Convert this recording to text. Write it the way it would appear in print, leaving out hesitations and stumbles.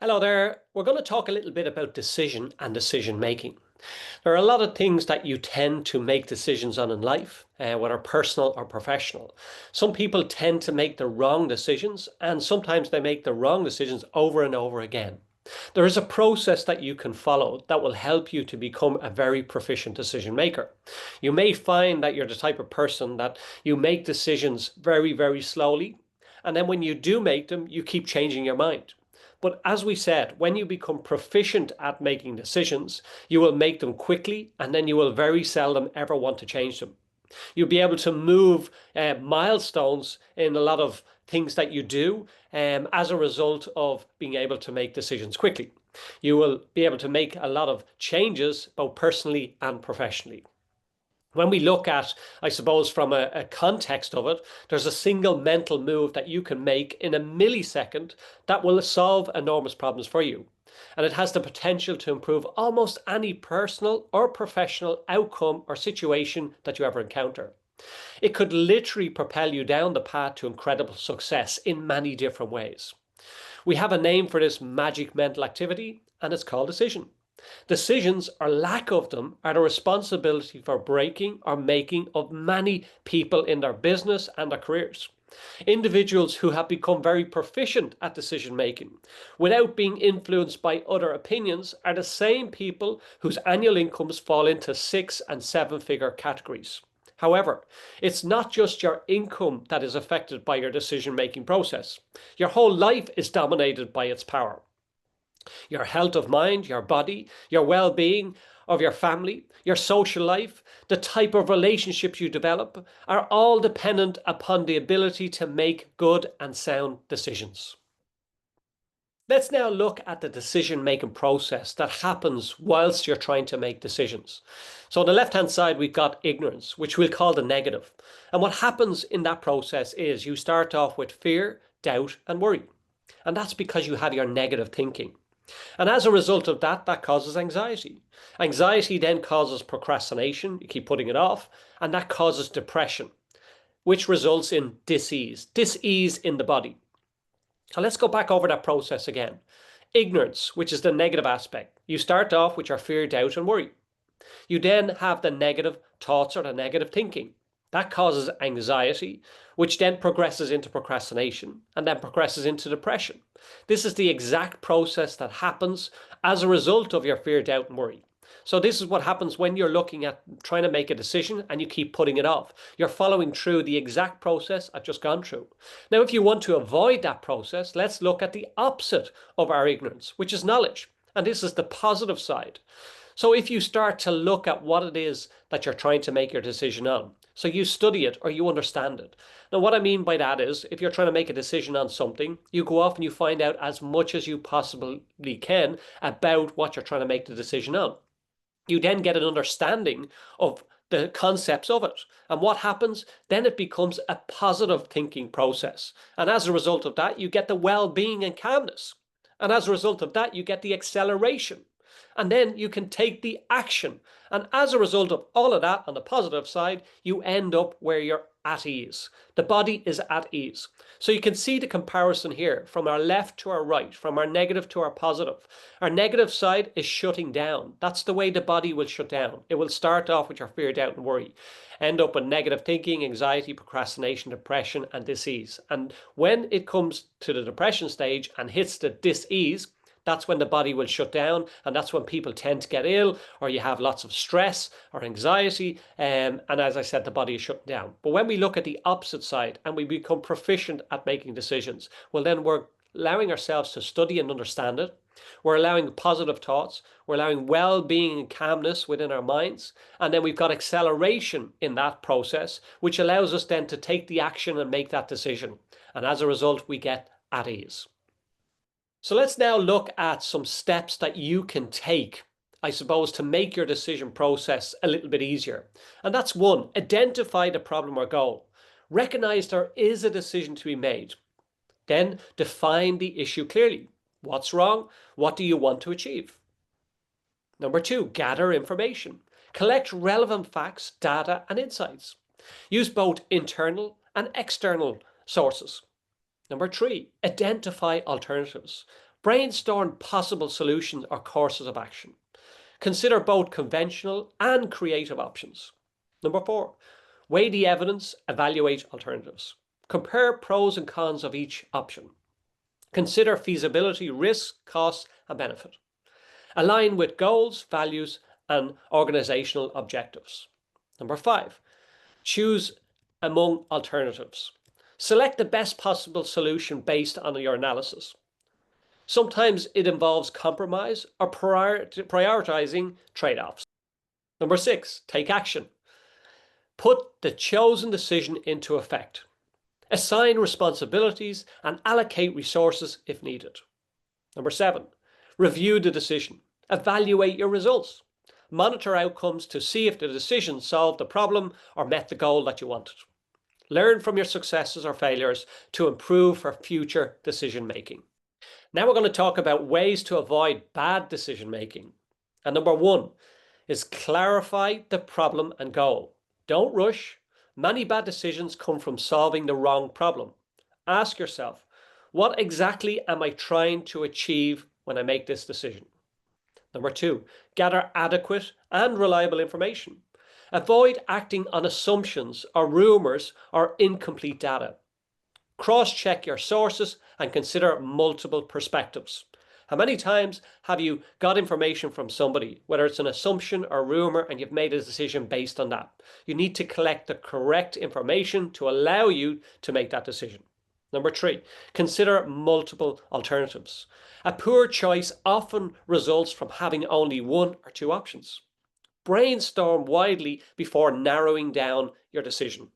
Hello there. We're going to talk a little bit about decision and decision making. There are a lot of things that you tend to make decisions on in life, whether personal or professional. Some people tend to make the wrong decisions, and sometimes they make the wrong decisions over and over again. There is a process that you can follow that will help you to become a very proficient decision maker. You may find that you're the type of person that you make decisions very, very slowly, and then when you do make them, you keep changing your mind. But as we said, when you become proficient at making decisions, you will make them quickly and then you will very seldom ever want to change them. You'll be able to move milestones in a lot of things that you do as a result of being able to make decisions quickly. You will be able to make a lot of changes both personally and professionally. When we look at, I suppose, from a context of it, there's a single mental move that you can make in a millisecond that will solve enormous problems for you. And it has the potential to improve almost any personal or professional outcome or situation that you ever encounter. It could literally propel you down the path to incredible success in many different ways. We have a name for this magic mental activity, and it's called decision. Decisions, or lack of them, are the responsibility for breaking or making of many people in their business and their careers. Individuals who have become very proficient at decision making without being influenced by other opinions are the same people whose annual incomes fall into 6 and 7-figure categories. However, it's not just your income that is affected by your decision making process. Your whole life is dominated by its power. Your health of mind, your body, your well-being of your family, your social life, the type of relationships you develop are all dependent upon the ability to make good and sound decisions. Let's now look at the decision-making process that happens whilst you're trying to make decisions. So on the left-hand side, we've got ignorance, which we'll call the negative. And what happens in that process is you start off with fear, doubt, and worry. And that's because you have your negative thinking. And as a result of that, that causes anxiety. Anxiety then causes procrastination. You keep putting it off, and that causes depression, which results in dis-ease in the body. So let's go back over that process again. Ignorance, which is the negative aspect. You start off with your fear, doubt, and worry. You then have the negative thoughts or the negative thinking. That causes anxiety, which then progresses into procrastination and then progresses into depression. This is the exact process that happens as a result of your fear, doubt, and worry. So this is what happens when you're looking at trying to make a decision and you keep putting it off. You're following through the exact process I've just gone through. Now, if you want to avoid that process, let's look at the opposite of our ignorance, which is knowledge. And this is the positive side. So if you start to look at what it is that you're trying to make your decision on, so you study it or you understand it. Now, what I mean by that is if you're trying to make a decision on something, you go off and you find out as much as you possibly can about what you're trying to make the decision on. You then get an understanding of the concepts of it. And what happens? Then it becomes a positive thinking process. And as a result of that, you get the well-being and calmness. And as a result of that, you get the acceleration. And then you can take the action. And as a result of all of that, on the positive side, you end up where you're at ease. The body is at ease. So you can see the comparison here from our left to our right, from our negative to our positive. Our negative side is shutting down. That's the way the body will shut down. It will start off with your fear, doubt, and worry. End up with negative thinking, anxiety, procrastination, depression, and dis-ease. And when it comes to the depression stage and hits the dis-ease, that's when the body will shut down, and that's when people tend to get ill, or you have lots of stress or anxiety, and as I said, the body is shut down. But when we look at the opposite side and we become proficient at making decisions, well, then we're allowing ourselves to study and understand it. We're allowing positive thoughts. We're allowing well-being and calmness within our minds. And then we've got acceleration in that process, which allows us then to take the action and make that decision. And as a result, we get at ease. So let's now look at some steps that you can take, I suppose, to make your decision process a little bit easier. And that's one, identify the problem or goal. Recognize there is a decision to be made. Then define the issue clearly. What's wrong? What do you want to achieve? Number two, gather information. Collect relevant facts, data, and insights. Use both internal and external sources. Number three, identify alternatives. Brainstorm possible solutions or courses of action. Consider both conventional and creative options. Number 4, weigh the evidence, evaluate alternatives. Compare pros and cons of each option. Consider feasibility, risk, cost, and benefit. Align with goals, values, and organizational objectives. Number 5, choose among alternatives. Select the best possible solution based on your analysis. Sometimes it involves compromise or prioritizing trade-offs. Number 6, take action. Put the chosen decision into effect. Assign responsibilities and allocate resources if needed. Number 7, review the decision. Evaluate your results. Monitor outcomes to see if the decision solved the problem or met the goal that you wanted. Learn from your successes or failures to improve for future decision making. Now we're going to talk about ways to avoid bad decision making. And number 1 is clarify the problem and goal. Don't rush. Many bad decisions come from solving the wrong problem. Ask yourself, what exactly am I trying to achieve when I make this decision? Number 2, gather adequate and reliable information. Avoid acting on assumptions or rumors or incomplete data. Cross-check your sources and consider multiple perspectives. How many times have you got information from somebody, whether it's an assumption or rumor, and you've made a decision based on that? You need to collect the correct information to allow you to make that decision. Number 3, consider multiple alternatives. A poor choice often results from having only 1 or 2 options. Brainstorm widely before narrowing down your decision.